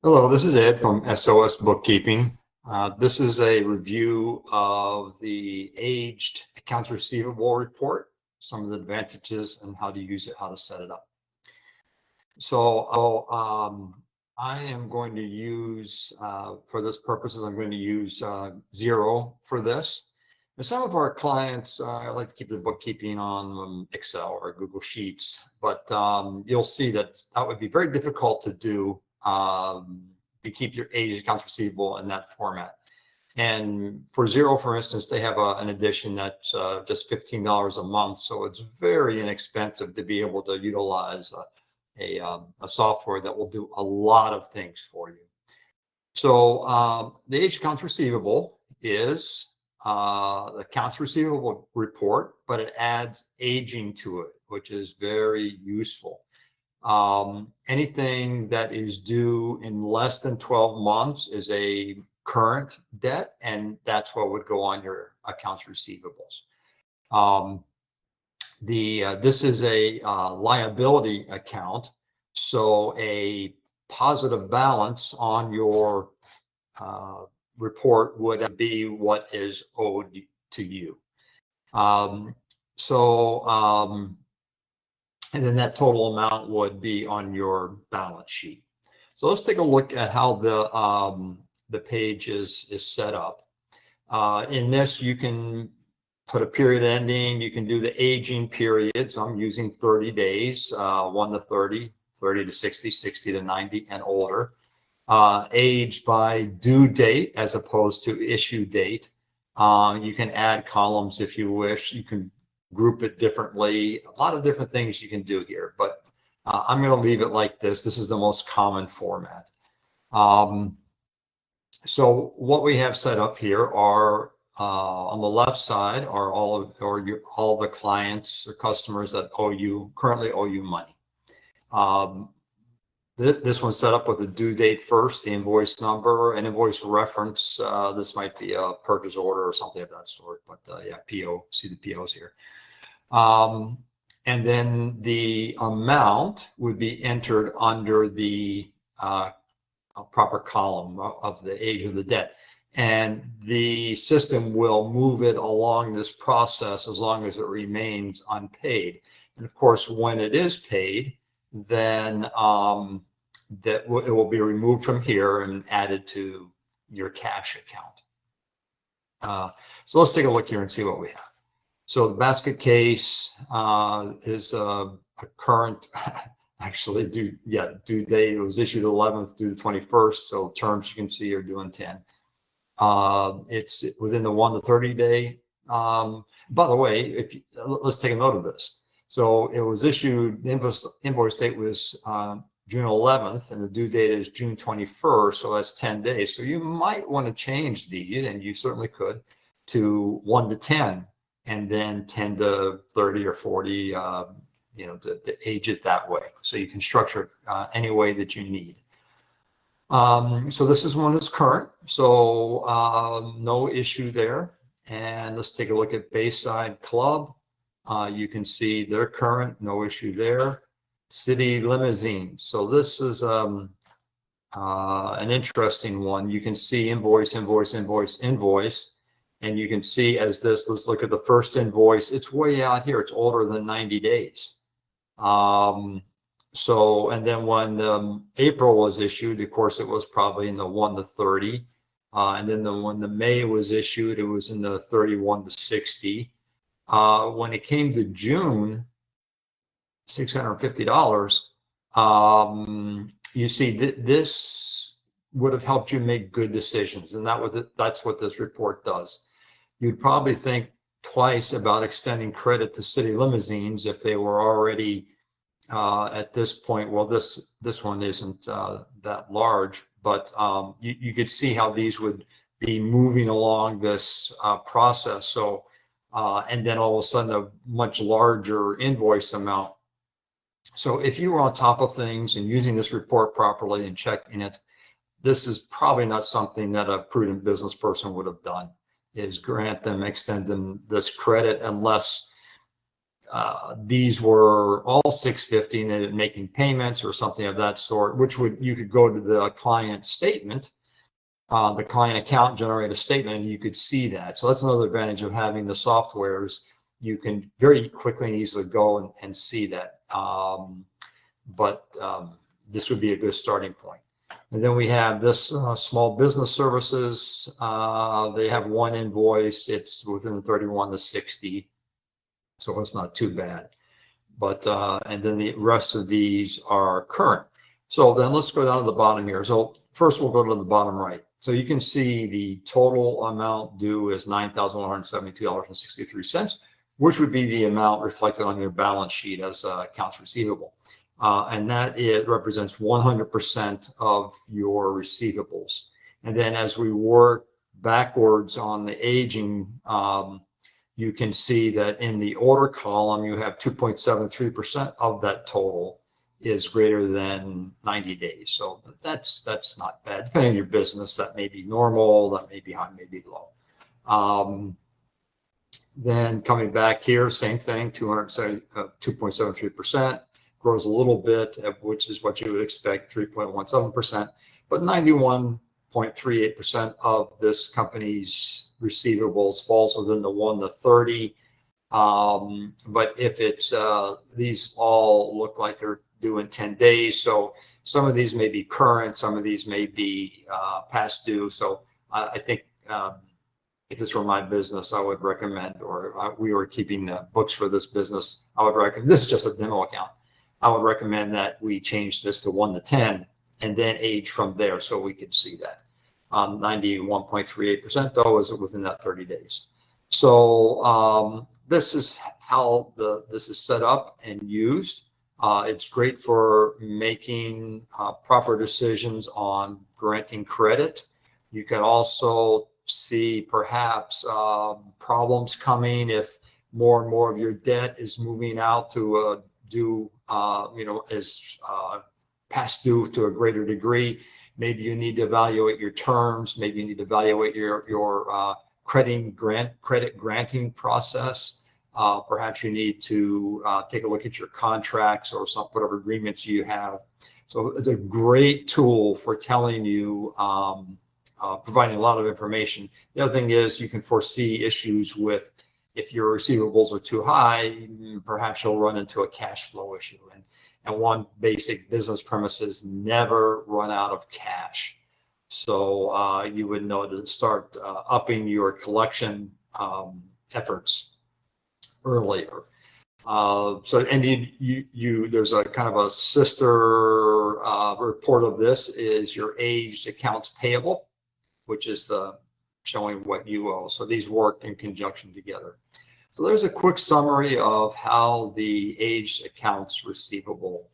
Hello, this is Ed from SOS Bookkeeping. This is a review of the aged accounts receivable report, some of the advantages and how to use it, how to set it up. I am going to use, for this purposes, I'm going to use Xero for this. And some of our clients like to keep their bookkeeping on Excel or Google Sheets, but you'll see that that would be very difficult to do, to keep your aged accounts receivable in that format. And for Xero, for instance, they have an edition that's just $15 a month. So it's very inexpensive to be able to utilize a software that will do a lot of things for you. So the aged accounts receivable is the accounts receivable report, but it adds aging to it, which is very useful. Anything that is due in less than 12 months is a current debt, and that's what would go on your accounts receivables. This is a liability account, so a positive balance on your report would be what is owed to you. And then that total amount would be on your balance sheet. So let's take a look at how the page is set up. In this, you can put a period ending. You can do the aging period. So I'm using 30 days, 1 to 30, 30 to 60, 60 to 90, and older. Age by due date as opposed to issue date. You can add columns if you wish. You can group it differently. A lot of different things you can do here, but I'm going to leave it like this. This is the most common format. So what we have set up here are on the left side are all the clients or customers that currently owe you money. This one's set up with the due date first, the invoice number, an invoice reference. This might be a purchase order or something of that sort, but yeah, PO, see the POs here. And then the amount would be entered under the proper column of the age of the debt. And the system will move it along this process as long as it remains unpaid. And of course, when it is paid, then it will be removed from here and added to your cash account. So let's take a look here and see what we have. So the basket case is a current, actually due date. It was issued 11th, due the 21st. So terms you can see are due in 10. It's within the 1 to 30 day. By the way, let's take a note of this. So it was issued, the invoice date was June 11th, and the due date is June 21st. So that's 10 days. So you might want to change these, and you certainly could, to 1 to 10. And then 10 to 30 or 40, to age it that way. So you can structure it any way that you need. So this is one that's current, so no issue there. And let's take a look at Bayside Club. You can see they're current, no issue there. City Limousine. So this is an interesting one. You can see invoice, invoice, invoice, invoice. And you can see as this, let's look at the first invoice. It's way out here. It's older than 90 days. And then when April was issued, of course, it was probably in the 1 to 30. And then when the May was issued, it was in the 31 to 60. When it came to June, $650, you see this would have helped you make good decisions. And that's what this report does. You'd probably think twice about extending credit to City Limousines if they were already at this point. Well, this one isn't that large, but you could see how these would be moving along this process. So, and then all of a sudden a much larger invoice amount. So if you were on top of things and using this report properly and checking it, this is probably not something that a prudent business person would have done, is extend them this credit unless these were all 650 and then making payments or something of that sort, which you could go to the client statement, the client account, generate a statement, and you could see that. So that's another advantage of having the softwares. You can very quickly and easily go and see that. This would be a good starting point. And then we have this small business services. They have one invoice. It's within the 31 to 60. So it's not too bad. But and then the rest of these are current. So then let's go down to the bottom here. So first we'll go to the bottom right. So you can see the total amount due is $9,172.63, which would be the amount reflected on your balance sheet as accounts receivable. And that it represents 100% of your receivables. And then as we work backwards on the aging, you can see that in the order column, you have 2.73% of that total is greater than 90 days. So that's not bad. Depending on your business, that may be normal, that may be high, maybe low. Then coming back here, same thing, 2.73%. Grows a little bit, which is what you would expect, 3.17%, but 91.38% of this company's receivables falls within the 1 to 30. But if it's, these all look like they're due in 10 days. So some of these may be current, some of these may be past due. So I think if this were my business, I would recommend, or we were keeping the books for this business, I would recommend, this is just a demo account. I would recommend that we change this to 1 to 10 and then age from there so we could see that. 91.38% though is within that 30 days. So this is how this is set up and used. It's great for making proper decisions on granting credit. You can also see perhaps problems coming if more and more of your debt is moving out to due, is past due to a greater degree. Maybe you need to evaluate your terms. Maybe you need to evaluate your credit granting process. Perhaps you need to take a look at your contracts or whatever agreements you have. So it's a great tool for telling you, providing a lot of information. The other thing is you can foresee issues with, if your receivables are too high, perhaps you'll run into a cash flow issue. And one basic business premise is never run out of cash. So you would know to start upping your collection efforts earlier. There's a kind of a sister report of this is your aged accounts payable, which is showing what you owe. So these work in conjunction together. So there's a quick summary of how the aged accounts receivable